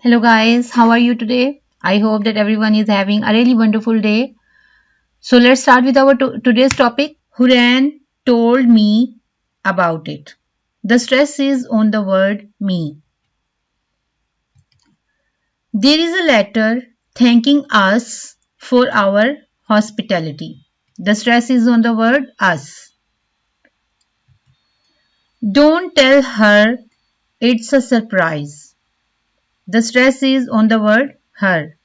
Hello guys, how are you today? I hope that everyone is having a really wonderful day. So let's start with our today's topic. Huran told me about it. The stress is on the word me. There is a letter thanking us for our hospitality. The stress is on the word us. Don't tell her it's a surprise. The stress is on the word her.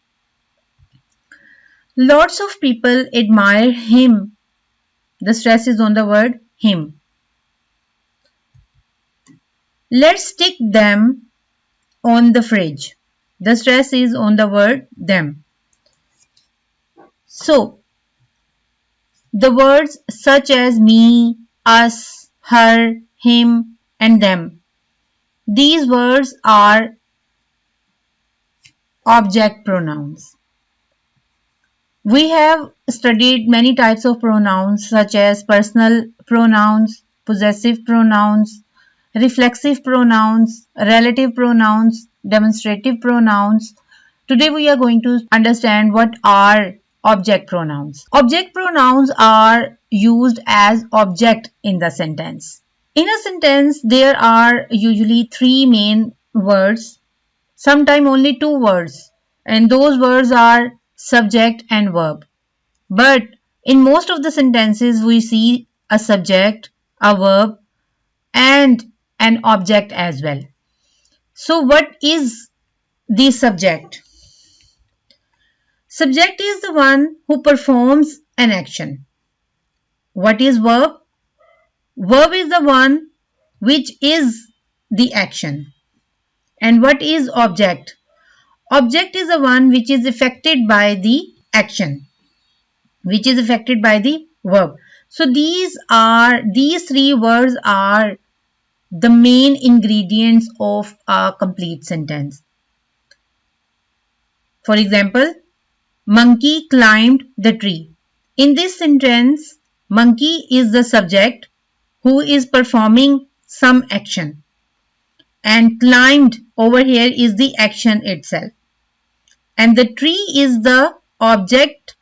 Lots of people admire him. The stress is on the word him. Let's stick them on the fridge. The stress is on the word them. So, the words such as me, us, her, him, and them. These words are object pronouns. We have studied many types of pronouns such as personal pronouns, possessive pronouns, reflexive pronouns, relative pronouns, demonstrative pronouns. Today we are going to understand what are object pronouns. Object pronouns are used as object in the sentence. In a sentence, there are usually three main words, sometimes only two words, and those words are subject and verb. But in most of the sentences, we see a subject, a verb, and an object as well. So what is the subject? Subject is the one who performs an action. What is verb? Verb is the one which is the action. And what is object? Object is the one which is affected by the action, which is affected by the verb. So these three words are the main ingredients of a complete sentence. For example, monkey climbed the tree. In this sentence, monkey is the subject who is performing some action, and climbed over here is the action itself, and the tree is the object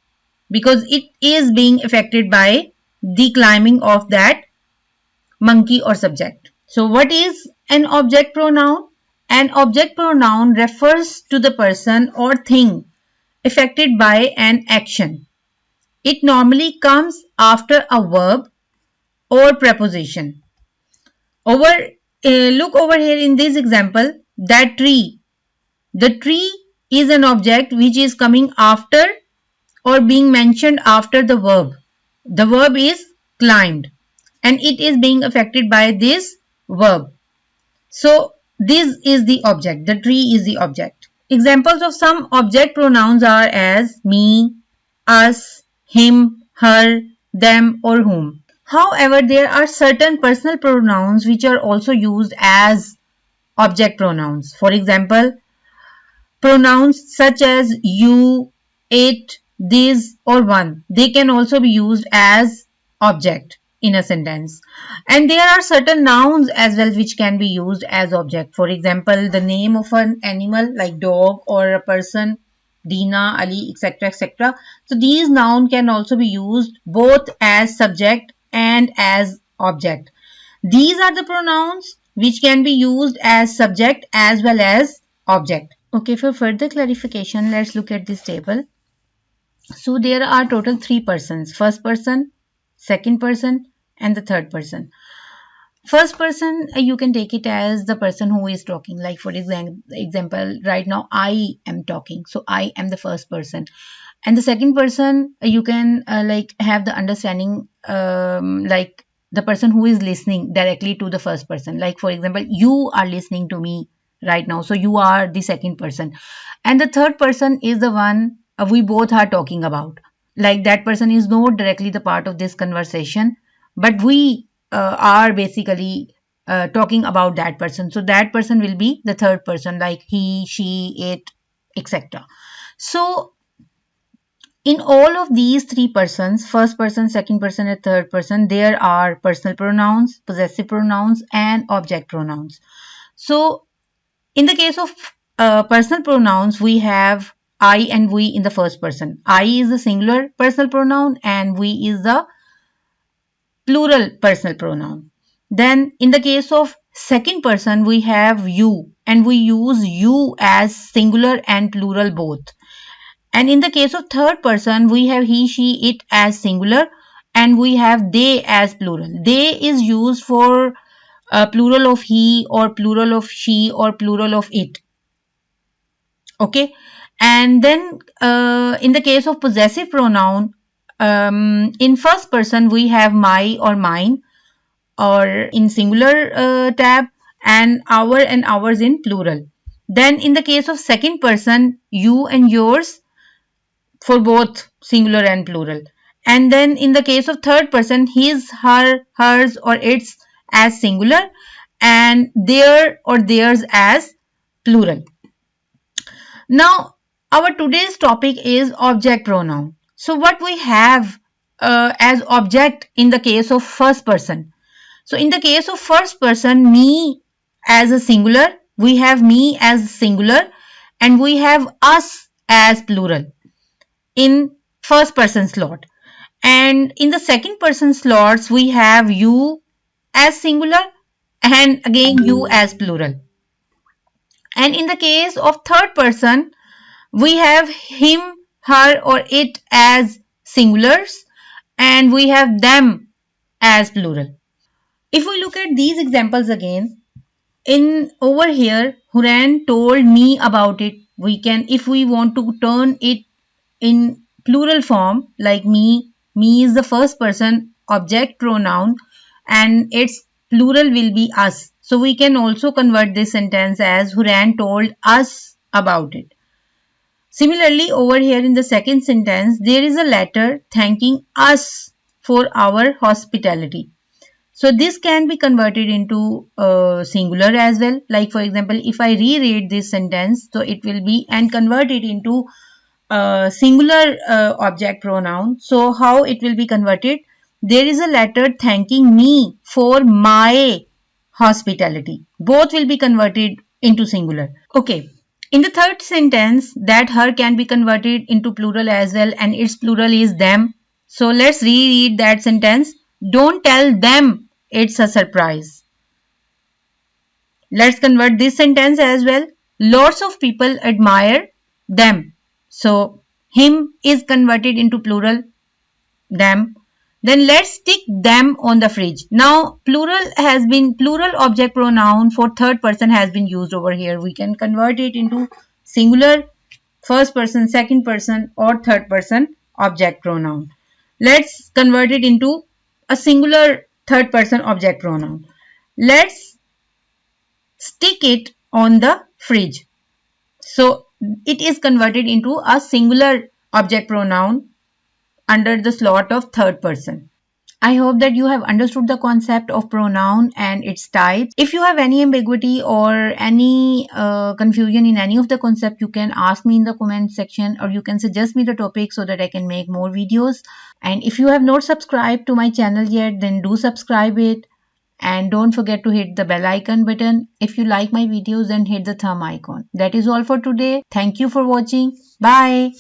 because it is being affected by the climbing of that monkey or subject. So what is an object pronoun? An object pronoun refers to the person or thing affected by an action. It normally comes after a verb or preposition. Look over here in this example, that tree. The tree is an object which is coming after or being mentioned after the verb. The verb is climbed and it is being affected by this verb. So this is the object. The tree is the object. Examples of some object pronouns are as me, us, him, her, them, or whom. However, there are certain personal pronouns which are also used as object pronouns. For example, pronouns such as you, it, this, or one. They can also be used as object in a sentence. And there are certain nouns as well which can be used as object. For example, the name of an animal like dog or a person, Dina, Ali, etc. etc. So these nouns can also be used both as subject and as object. These are the pronouns which can be used as subject as well as object. Okay, for further clarification, let's look at this table. So there are total three persons: first person, second person, and the third person. First person, you can take it as the person who is talking. Like for example, right now I am talking, so I am the first person. And the second person, you can like have the understanding like the person who is listening directly to the first person. Like for example, you are listening to me right now, so you are the second person. And the third person is the one we both are talking about. Like that person is not directly the part of this conversation, but we are basically talking about that person. So that person will be the third person, like he, she, it, etc. So in all of these three persons, first person, second person, and third person, there are personal pronouns, possessive pronouns, and object pronouns. So in the case of personal pronouns, we have I and we in the first person. I is the singular personal pronoun and we is the plural personal pronoun. Then in the case of second person, we have you and we use you as singular and plural both. And in the case of third person, we have he, she, it as singular and we have they as plural. They is used for plural of he or plural of she or plural of it. Okay. And then in the case of possessive pronoun, in first person we have my or mine or in singular tab and our and ours in plural. Then in the case of second person, you and yours for both singular and plural. And then in the case of third person, his, her, hers or its as singular and their or theirs as plural. Now, our today's topic is object pronoun. So, what we have as object in the case of first person. So, in the case of first person, me as a singular, we have me as singular, and we have us as plural in first person slot. And in the second person slots, we have you as singular and again you as plural. And in the case of third person, we have him, her, or it as singulars, and we have them as plural. If we look at these examples again, in over here, Huran told me about it. We can, if we want to turn it in plural form, like me is the first person object pronoun, and its plural will be us. So we can also convert this sentence as Huran told us about it. Similarly, over here in the second sentence, there is a letter thanking us for our hospitality. So this can be converted into singular as well. Like for example, if I reread this sentence, so it will be and convert it into singular object pronoun. So how it will be converted? There is a letter thanking me for my hospitality. Both will be converted into singular. Okay. In the third sentence, that her can be converted into plural as well, and its plural is them. So let's reread that sentence. Don't tell them it's a surprise. Let's convert this sentence as well. Lots of people admire them. So him is converted into plural, them. Then let's stick them on the fridge. Now plural object pronoun for third person has been used over here. We can convert it into singular, first person, second person or third person object pronoun. Let's convert it into a singular third person object pronoun. Let's stick it on the fridge. So it is converted into a singular object pronoun under the slot of third person. I hope that you have understood the concept of pronoun and its types. If you have any ambiguity or any confusion in any of the concept, you can ask me in the comment section or you can suggest me the topic so that I can make more videos. And if you have not subscribed to my channel yet, then do subscribe it. And don't forget to hit the bell icon button. If you like my videos, then hit the thumb icon. That is all for today. Thank you for watching. Bye.